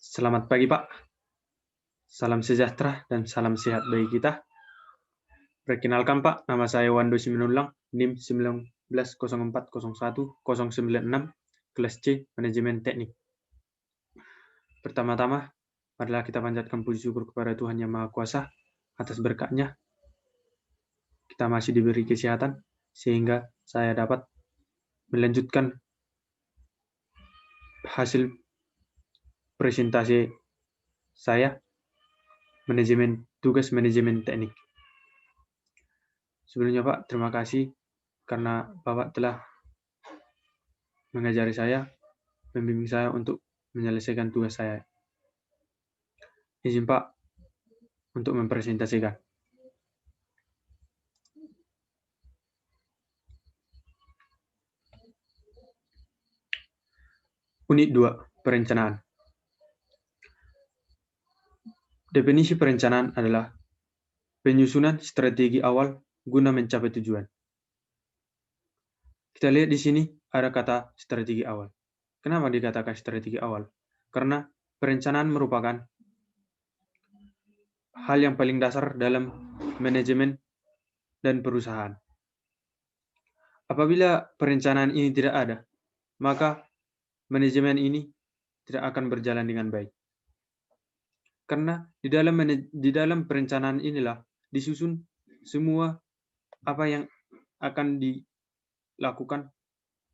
Selamat pagi, Pak. Salam sejahtera dan salam sehat bagi kita. Perkenalkan, Pak, nama saya Wando Simenulang, NIM 190401-096, kelas C, Manajemen Teknik. Pertama-tama, marilah kita panjatkan puji syukur kepada Tuhan Yang Maha Kuasa atas berkat-Nya. Kita masih diberi kesehatan, sehingga saya dapat melanjutkan hasil presentasi saya, tugas manajemen teknik. Sebelumnya, Pak, terima kasih karena Bapak telah mengajari saya, membimbing saya untuk menyelesaikan tugas saya. Izin, Pak, untuk mempresentasikan. Unit 2, perencanaan. Definisi perencanaan adalah penyusunan strategi awal guna mencapai tujuan. Kita lihat di sini ada kata strategi awal. Kenapa dikatakan strategi awal? Karena perencanaan merupakan hal yang paling dasar dalam manajemen dan perusahaan. Apabila perencanaan ini tidak ada, maka manajemen ini tidak akan berjalan dengan baik. Karena di dalam perencanaan inilah disusun semua apa yang akan dilakukan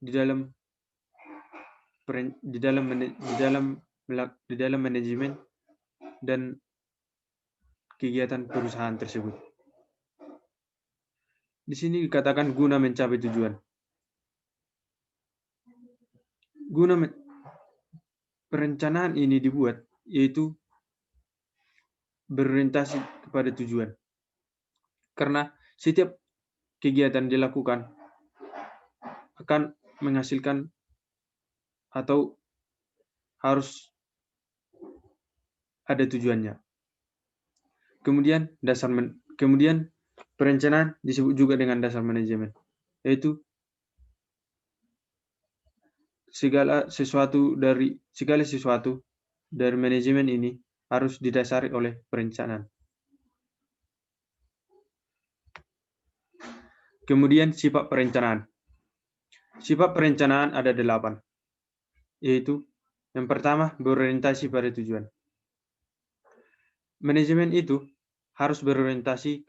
di dalam manajemen dan kegiatan perusahaan tersebut. Di sini dikatakan guna mencapai tujuan. Perencanaan ini dibuat yaitu berorientasi kepada tujuan. Karena setiap kegiatan dilakukan akan menghasilkan atau harus ada tujuannya. Kemudian perencanaan disebut juga dengan dasar manajemen, yaitu segala sesuatu dari manajemen ini harus didasari oleh perencanaan. Kemudian sifat perencanaan. Sifat perencanaan ada 8, yaitu yang pertama berorientasi pada tujuan. Manajemen itu harus berorientasi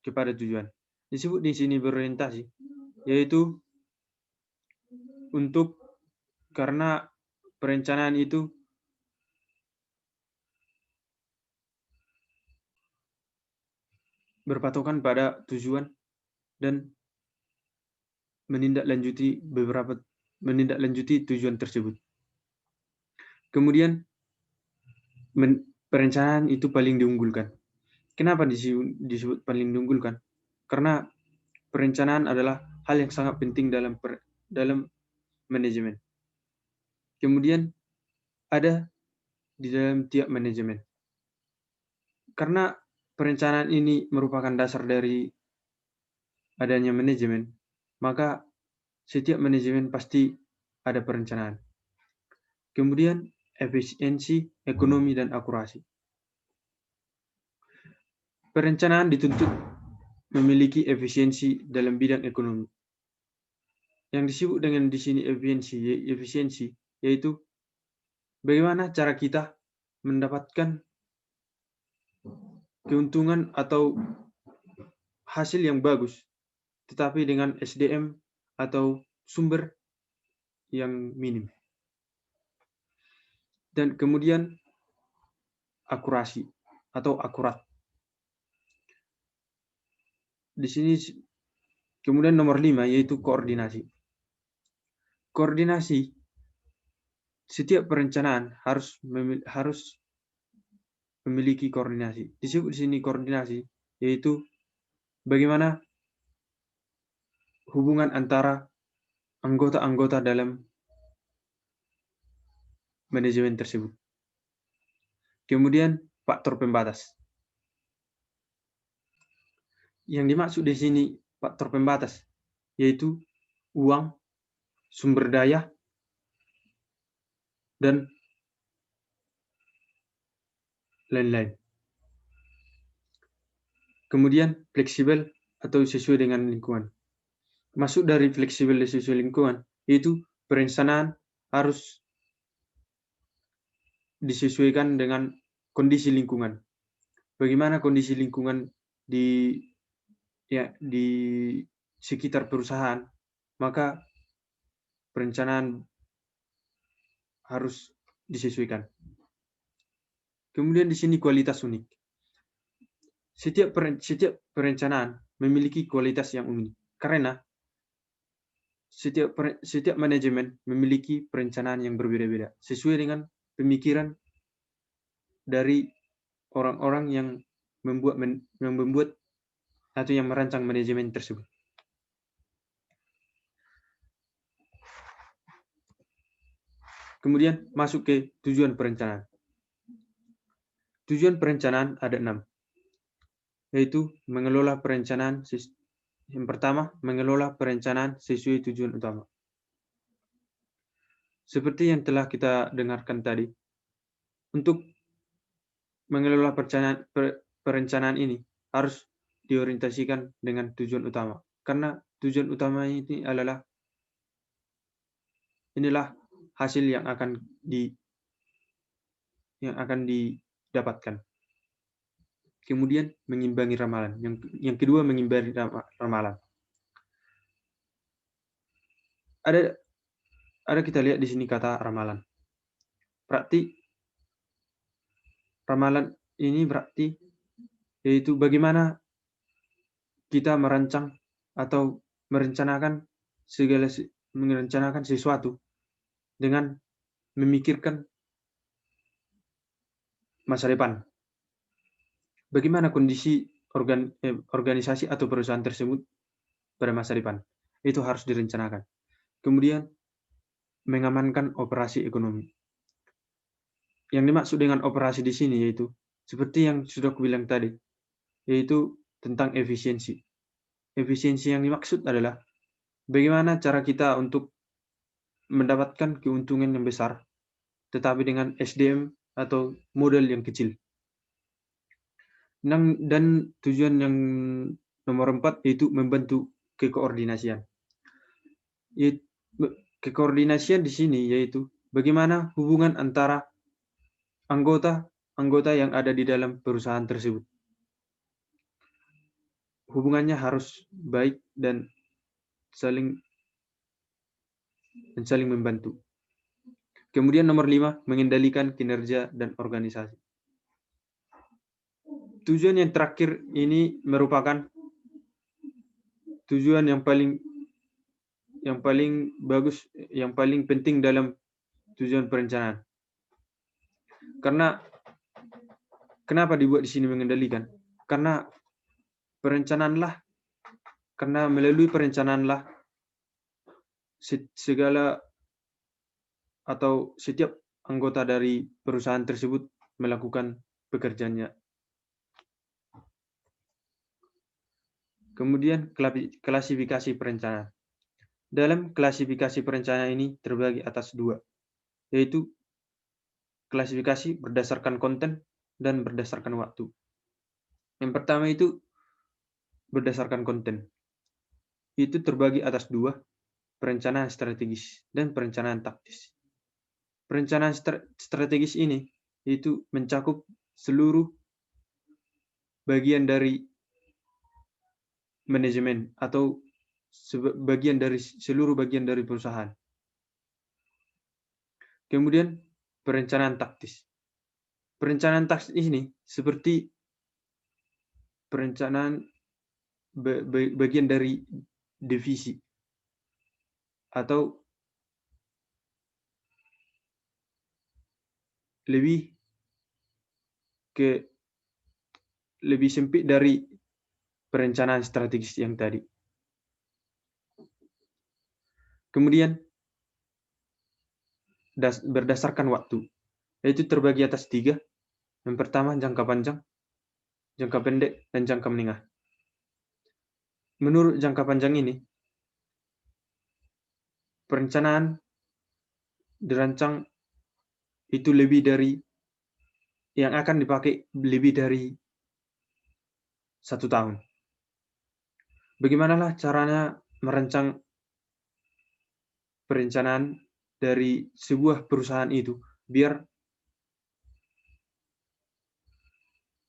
kepada tujuan. Disebut di sini berorientasi, yaitu karena perencanaan itu berpatokan pada tujuan dan menindaklanjuti tujuan tersebut. Kemudian perencanaan itu paling diunggulkan. Kenapa disebut paling diunggulkan? Karena perencanaan adalah hal yang sangat penting dalam manajemen. Kemudian ada di dalam tiap manajemen. Karena perencanaan ini merupakan dasar dari adanya manajemen, maka setiap manajemen pasti ada perencanaan. Kemudian efisiensi, ekonomi, dan akurasi. Perencanaan dituntut memiliki efisiensi dalam bidang ekonomi. Yang disebut dengan di sini efisiensi yaitu bagaimana cara kita mendapatkan keuntungan atau hasil yang bagus, tetapi dengan SDM atau sumber yang minim. Dan kemudian akurasi atau akurat. Di sini kemudian nomor 5 yaitu koordinasi. Koordinasi, setiap perencanaan harus memiliki koordinasi. Disebut di sini koordinasi yaitu bagaimana hubungan antara anggota-anggota dalam manajemen tersebut. Kemudian faktor pembatas. Yang dimaksud di sini faktor pembatas yaitu uang, sumber daya, dan lain-lain. Kemudian fleksibel atau sesuai dengan lingkungan. Masuk dari fleksibel dan sesuai lingkungan, yaitu perencanaan harus disesuaikan dengan kondisi lingkungan. Bagaimana kondisi lingkungan di sekitar perusahaan, maka perencanaan harus disesuaikan. Kemudian di sini kualitas unik. Setiap perencanaan memiliki kualitas yang unik karena setiap manajemen memiliki perencanaan yang berbeda-beda sesuai dengan pemikiran dari orang-orang yang membuat atau yang merancang manajemen tersebut. Kemudian masuk ke tujuan perencanaan. Tujuan perencanaan ada 6, yaitu mengelola perencanaan. Yang pertama, mengelola perencanaan sesuai tujuan utama. Seperti yang telah kita dengarkan tadi, untuk mengelola perencanaan ini harus diorientasikan dengan tujuan utama. Karena tujuan utama ini inilah hasil yang akan didapatkan. Kemudian mengimbangi ramalan. Yang kedua, mengimbangi ramalan. Ada kita lihat di sini kata ramalan. Berarti ramalan ini berarti yaitu bagaimana kita merancang atau merencanakan sesuatu dengan memikirkan masa depan. Bagaimana kondisi organisasi atau perusahaan tersebut pada masa depan. Itu harus direncanakan. Kemudian mengamankan operasi ekonomi. Yang dimaksud dengan operasi di sini yaitu seperti yang sudah aku bilang tadi, yaitu tentang efisiensi. Efisiensi yang dimaksud adalah bagaimana cara kita untuk mendapatkan keuntungan yang besar, tetapi dengan SDM atau modal yang kecil. Dan tujuan yang nomor 4 yaitu membantu kekoordinasian. Kekoordinasian di sini yaitu bagaimana hubungan antara anggota yang ada di dalam perusahaan tersebut. Hubungannya harus baik dan saling membantu. Kemudian nomor 5, mengendalikan kinerja dan organisasi. Tujuan yang terakhir ini merupakan tujuan yang paling bagus, yang paling penting dalam tujuan perencanaan. Karena kenapa dibuat di sini mengendalikan? Karena melalui perencanaanlah segala atau setiap anggota dari perusahaan tersebut melakukan pekerjaannya. Kemudian klasifikasi perencanaan. Dalam klasifikasi perencanaan ini terbagi atas 2, yaitu klasifikasi berdasarkan konten dan berdasarkan waktu. Yang pertama itu berdasarkan konten. Itu terbagi atas 2, perencanaan strategis dan perencanaan taktis. Perencanaan strategis ini itu mencakup seluruh bagian dari manajemen atau seluruh bagian dari perusahaan. Kemudian perencanaan taktis. Perencanaan taktis ini seperti perencanaan bagian dari divisi atau lebih sempit dari perencanaan strategis yang tadi. Kemudian berdasarkan waktu, yaitu terbagi atas 3. Yang pertama jangka panjang, jangka pendek, dan jangka menengah. Menurut jangka panjang ini, perencanaan dirancang itu lebih dari yang akan dipakai lebih dari 1 tahun. Bagaimanalah caranya merancang perencanaan dari sebuah perusahaan itu biar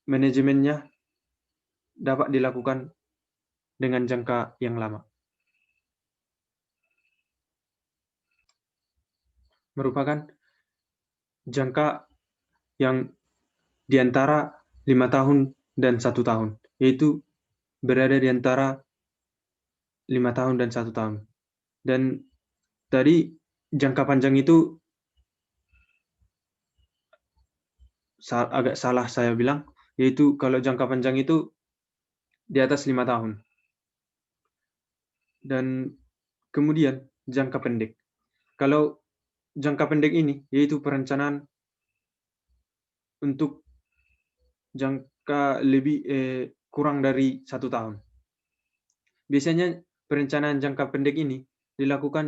manajemennya dapat dilakukan dengan jangka yang lama. Merupakan jangka yang di antara 5 tahun dan 1 tahun, yaitu berada di antara 5 tahun dan 1 tahun. Dan tadi jangka panjang itu agak salah saya bilang, yaitu kalau jangka panjang itu di atas 5 tahun. Dan kemudian jangka pendek. Kalau jangka pendek ini yaitu perencanaan untuk jangka lebih kurang dari 1 tahun. Biasanya perencanaan jangka pendek ini dilakukan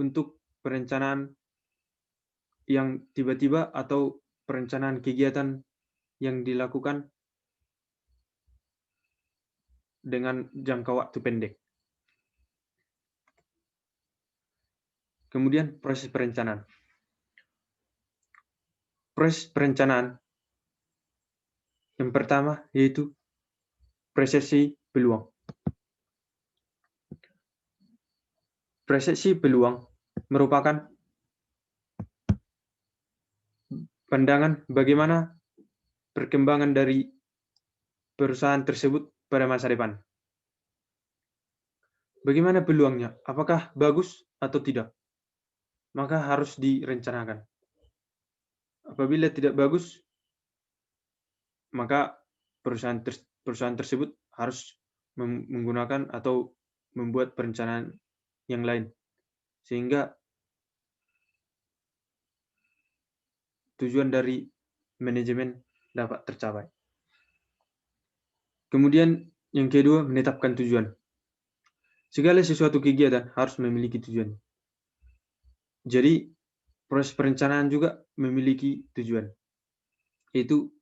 untuk perencanaan yang tiba-tiba atau perencanaan kegiatan yang dilakukan dengan jangka waktu pendek. Kemudian proses perencanaan. Proses perencanaan yang pertama yaitu persepsi peluang. Persepsi peluang merupakan pandangan bagaimana perkembangan dari perusahaan tersebut pada masa depan. Bagaimana peluangnya? Apakah bagus atau tidak? Maka harus direncanakan. Apabila tidak bagus, maka perusahaan tersebut harus menggunakan atau membuat perencanaan yang lain sehingga tujuan dari manajemen dapat tercapai. Kemudian yang kedua, menetapkan tujuan. Segala sesuatu kegiatan harus memiliki tujuan. Jadi proses perencanaan juga memiliki tujuan, yaitu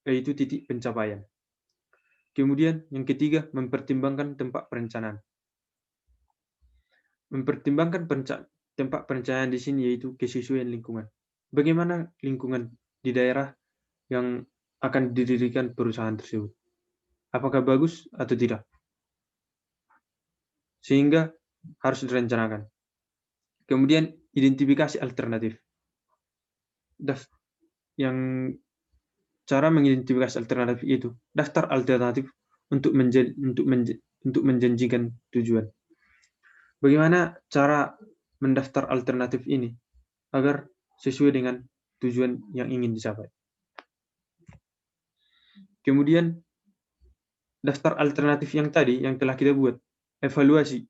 titik pencapaian. Kemudian yang ketiga, mempertimbangkan tempat perencanaan. Mempertimbangkan tempat perencanaan di sini yaitu kesesuaian lingkungan. Bagaimana lingkungan di daerah yang akan didirikan perusahaan tersebut? Apakah bagus atau tidak? Sehingga harus direncanakan. Kemudian identifikasi alternatif. Yang cara mengidentifikasi alternatif itu daftar alternatif untuk menjanjikan tujuan. Bagaimana cara mendaftar alternatif ini agar sesuai dengan tujuan yang ingin dicapai? Kemudian daftar alternatif yang tadi yang telah kita buat, evaluasi.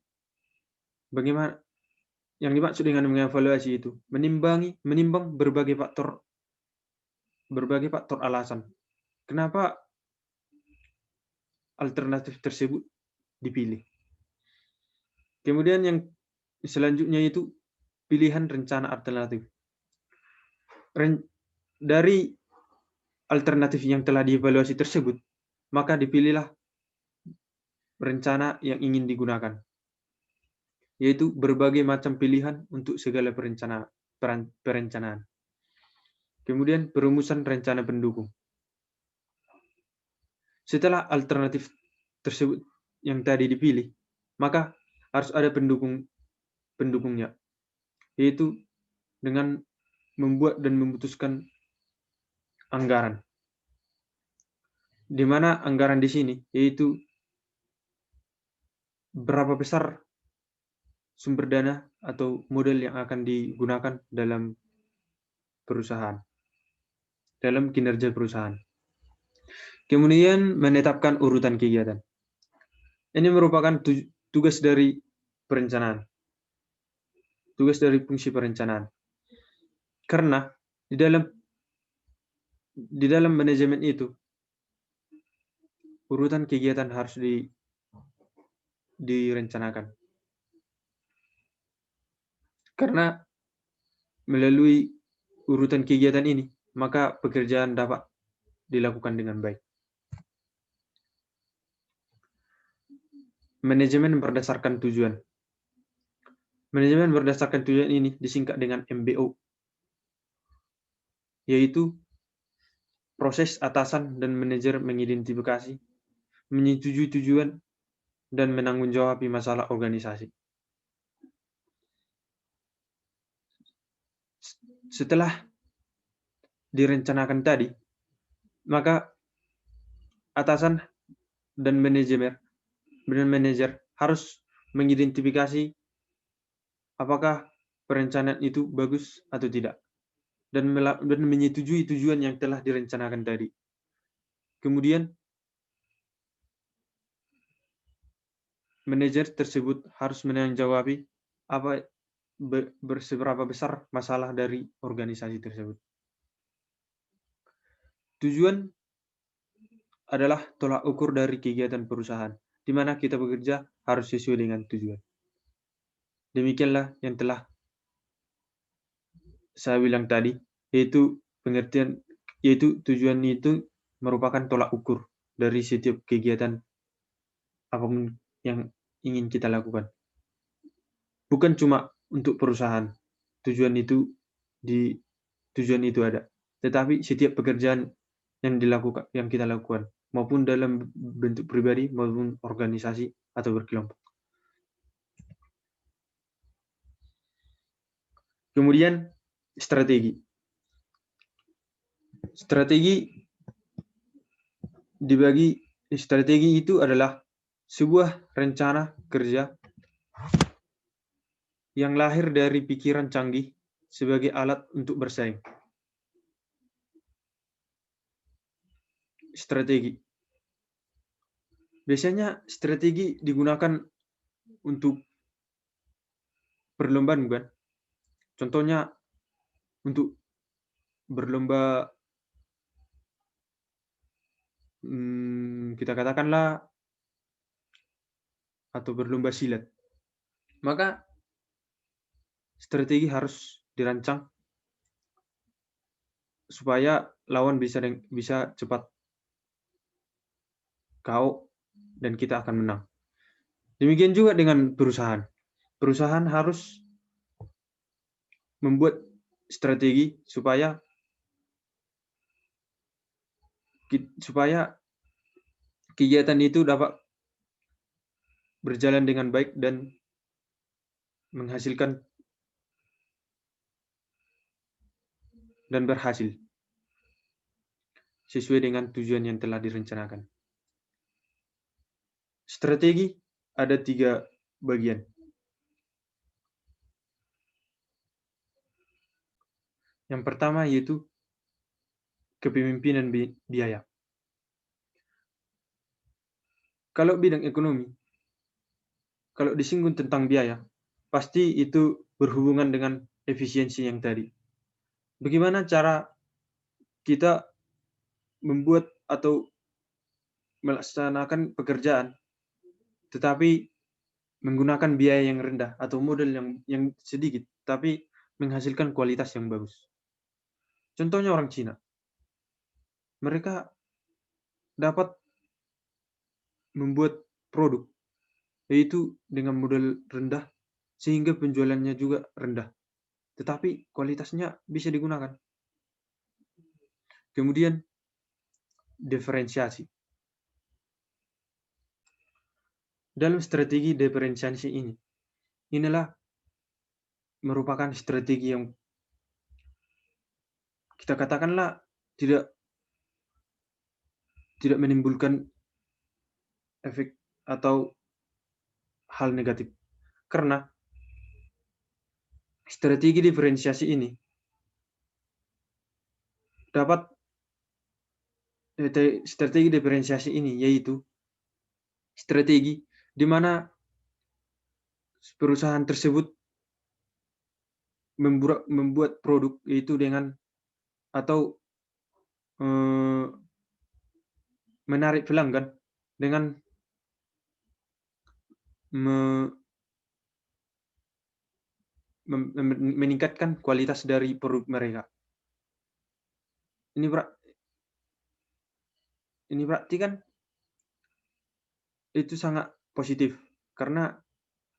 Bagaimana yang dimaksud dengan mengevaluasi itu? Menimbang berbagai faktor alasan. Kenapa alternatif tersebut dipilih? Kemudian yang selanjutnya itu pilihan rencana alternatif. Dari alternatif yang telah dievaluasi tersebut, maka dipilihlah rencana yang ingin digunakan, yaitu berbagai macam pilihan untuk segala perencanaan. Kemudian perumusan rencana pendukung. Setelah alternatif tersebut yang tadi dipilih, maka harus ada pendukungnya, yaitu dengan membuat dan memutuskan anggaran. Di mana anggaran di sini yaitu berapa besar sumber dana atau model yang akan digunakan dalam perusahaan, dalam kinerja perusahaan. Kemudian menetapkan urutan kegiatan. Ini merupakan tugas dari perencanaan. Tugas dari fungsi perencanaan. Karena di dalam manajemen itu urutan kegiatan harus direncanakan. Karena melalui urutan kegiatan ini maka pekerjaan dapat dilakukan dengan baik. Manajemen berdasarkan tujuan. Manajemen berdasarkan tujuan ini disingkat dengan MBO, yaitu proses atasan dan manajer mengidentifikasi, menyetujui tujuan, dan menanggung-jawabi masalah organisasi. Setelah direncanakan tadi, maka atasan dan manajer harus mengidentifikasi apakah perencanaan itu bagus atau tidak, dan menyetujui tujuan yang telah direncanakan tadi. Kemudian manajer tersebut harus menanggapi seberapa besar masalah dari organisasi tersebut. Tujuan adalah tolak ukur dari kegiatan perusahaan, di mana kita bekerja harus sesuai dengan tujuan. Demikianlah yang telah saya bilang tadi, yaitu tujuan itu merupakan tolak ukur dari setiap kegiatan apapun yang ingin kita lakukan. Bukan cuma untuk perusahaan, tujuan itu ada, tetapi setiap pekerjaan yang kita lakukan, maupun dalam bentuk pribadi maupun organisasi atau berkelompok. Kemudian strategi. Strategi itu adalah sebuah rencana kerja yang lahir dari pikiran canggih sebagai alat untuk bersaing. Strategi. Biasanya strategi digunakan untuk perlombaan, bukan? Contohnya untuk berlomba, kita katakanlah, atau berlomba silat. Maka strategi harus dirancang supaya lawan bisa cepat KO dan kita akan menang. Demikian juga dengan perusahaan. Perusahaan harus membuat strategi supaya kegiatan itu dapat berjalan dengan baik dan menghasilkan dan berhasil sesuai dengan tujuan yang telah direncanakan. Strategi ada 3 bagian. Yang pertama yaitu kepemimpinan biaya. Kalau bidang ekonomi, kalau disinggung tentang biaya, pasti itu berhubungan dengan efisiensi yang tadi. Bagaimana cara kita membuat atau melaksanakan pekerjaan tetapi menggunakan biaya yang rendah atau modal yang sedikit, tapi menghasilkan kualitas yang bagus. Contohnya orang Cina. Mereka dapat membuat produk, yaitu dengan modal rendah, sehingga penjualannya juga rendah. Tetapi kualitasnya bisa digunakan. Kemudian, diferensiasi. Dalam strategi diferensiasi inilah merupakan strategi yang kita katakanlah tidak menimbulkan efek atau hal negatif. Karena strategi diferensiasi ini yaitu strategi di mana perusahaan tersebut membuat produk yaitu dengan atau menarik pelanggan dengan meningkatkan kualitas dari produk mereka. ini berarti kan itu sangat positif karena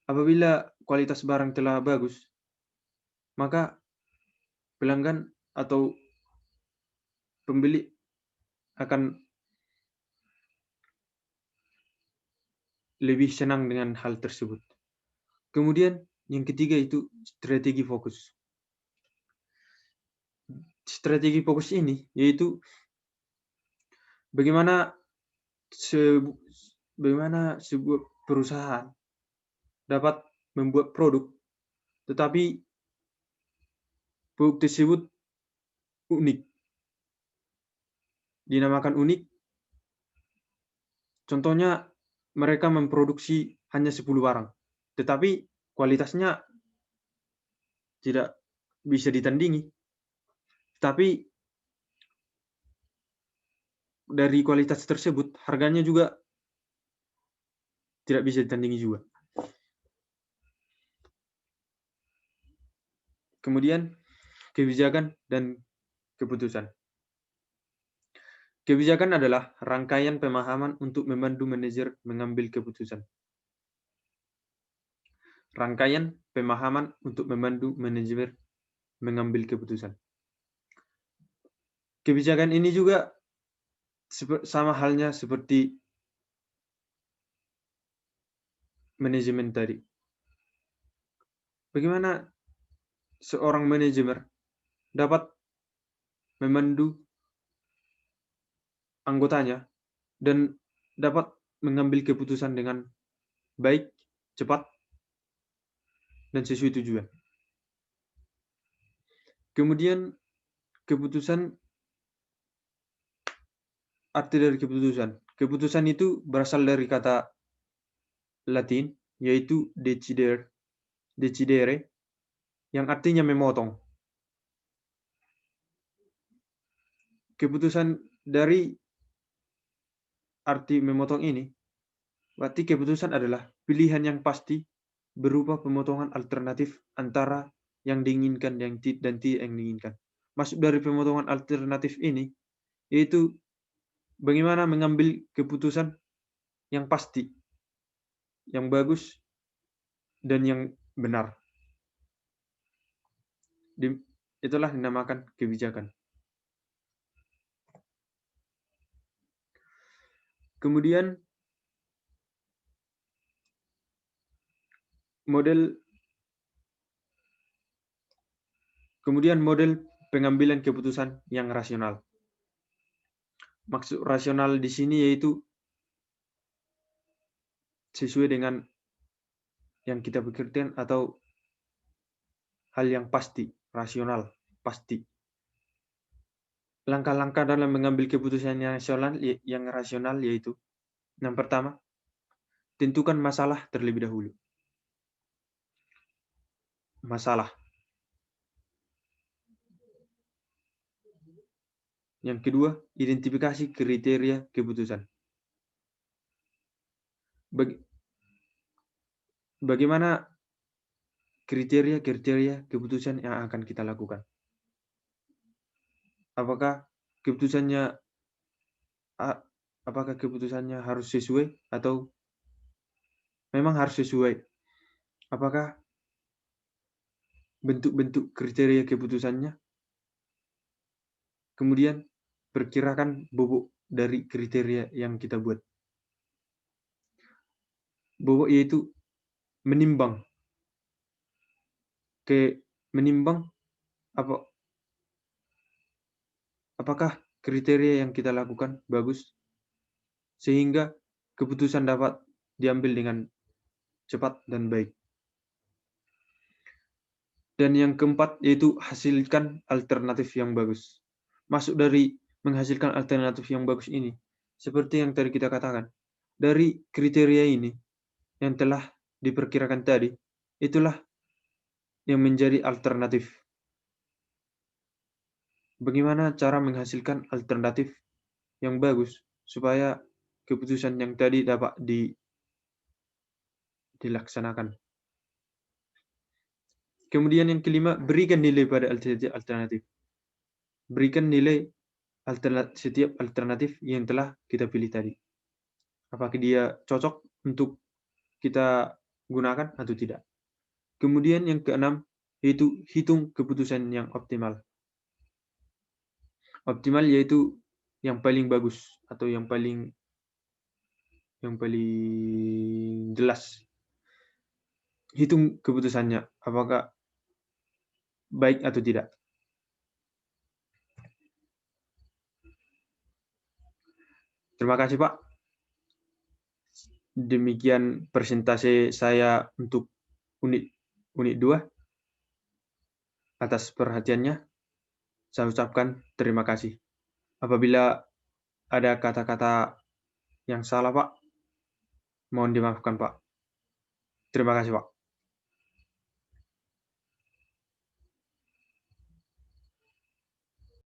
apabila kualitas barang telah bagus, maka pelanggan atau pembeli akan lebih senang dengan hal tersebut. Kemudian yang ketiga itu strategi fokus. Strategi fokus ini yaitu bagaimana sebuah perusahaan dapat membuat produk, tetapi produk tersebut unik. Dinamakan unik, contohnya mereka memproduksi hanya 10 barang, tetapi kualitasnya tidak bisa ditandingi. Tapi dari kualitas tersebut, harganya juga tidak bisa ditandingi juga. Kemudian kebijakan dan keputusan. Kebijakan adalah rangkaian pemahaman untuk membantu manajer mengambil keputusan. Rangkaian pemahaman untuk membantu manajer mengambil keputusan. Kebijakan ini juga sama halnya seperti manajemen tadi. Bagaimana seorang manajer dapat memandu anggotanya dan dapat mengambil keputusan dengan baik, cepat, dan sesuai tujuan. Kemudian keputusan, arti dari keputusan. Keputusan itu berasal dari kata Latin, yaitu decidere, yang artinya memotong. Keputusan dari arti memotong ini, berarti keputusan adalah pilihan yang pasti berupa pemotongan alternatif antara yang diinginkan dan tidak yang diinginkan. Maksud dari pemotongan alternatif ini yaitu bagaimana mengambil keputusan yang pasti, yang bagus, dan yang benar. Itulah dinamakan kebijakan. Kemudian model pengambilan keputusan yang rasional. Maksud rasional di sini yaitu sesuai dengan yang kita pikirkan atau hal yang pasti, rasional, pasti. Langkah-langkah dalam mengambil keputusan yang rasional yaitu yang pertama, tentukan masalah terlebih dahulu. Masalah. Yang kedua, identifikasi kriteria keputusan. Bagaimana kriteria keputusan yang akan kita lakukan? Apakah keputusannya harus sesuai atau memang harus sesuai? Apakah bentuk-bentuk kriteria keputusannya? Kemudian perkirakan bobot dari kriteria yang kita buat. Bobot yaitu menimbang apakah kriteria yang kita lakukan bagus sehingga keputusan dapat diambil dengan cepat dan baik. Dan yang keempat yaitu hasilkan alternatif yang bagus. Masuk dari menghasilkan alternatif yang bagus ini, seperti yang tadi kita katakan, dari kriteria ini yang telah diperkirakan tadi, itulah yang menjadi alternatif. Bagaimana cara menghasilkan alternatif yang bagus supaya keputusan yang tadi dapat dilaksanakan. Kemudian yang kelima, berikan nilai pada alternatif. Berikan nilai setiap alternatif yang telah kita pilih tadi. Apakah dia cocok untuk kita gunakan atau tidak. Kemudian yang keenam, yaitu hitung keputusan yang optimal. Optimal yaitu yang paling bagus atau yang paling jelas. Hitung keputusannya, apakah baik atau tidak. Terima kasih, Pak. Demikian presentasi saya untuk unit 2. Atas perhatiannya, saya ucapkan terima kasih. Apabila ada kata-kata yang salah, Pak, mohon dimaafkan, Pak. Terima kasih, Pak.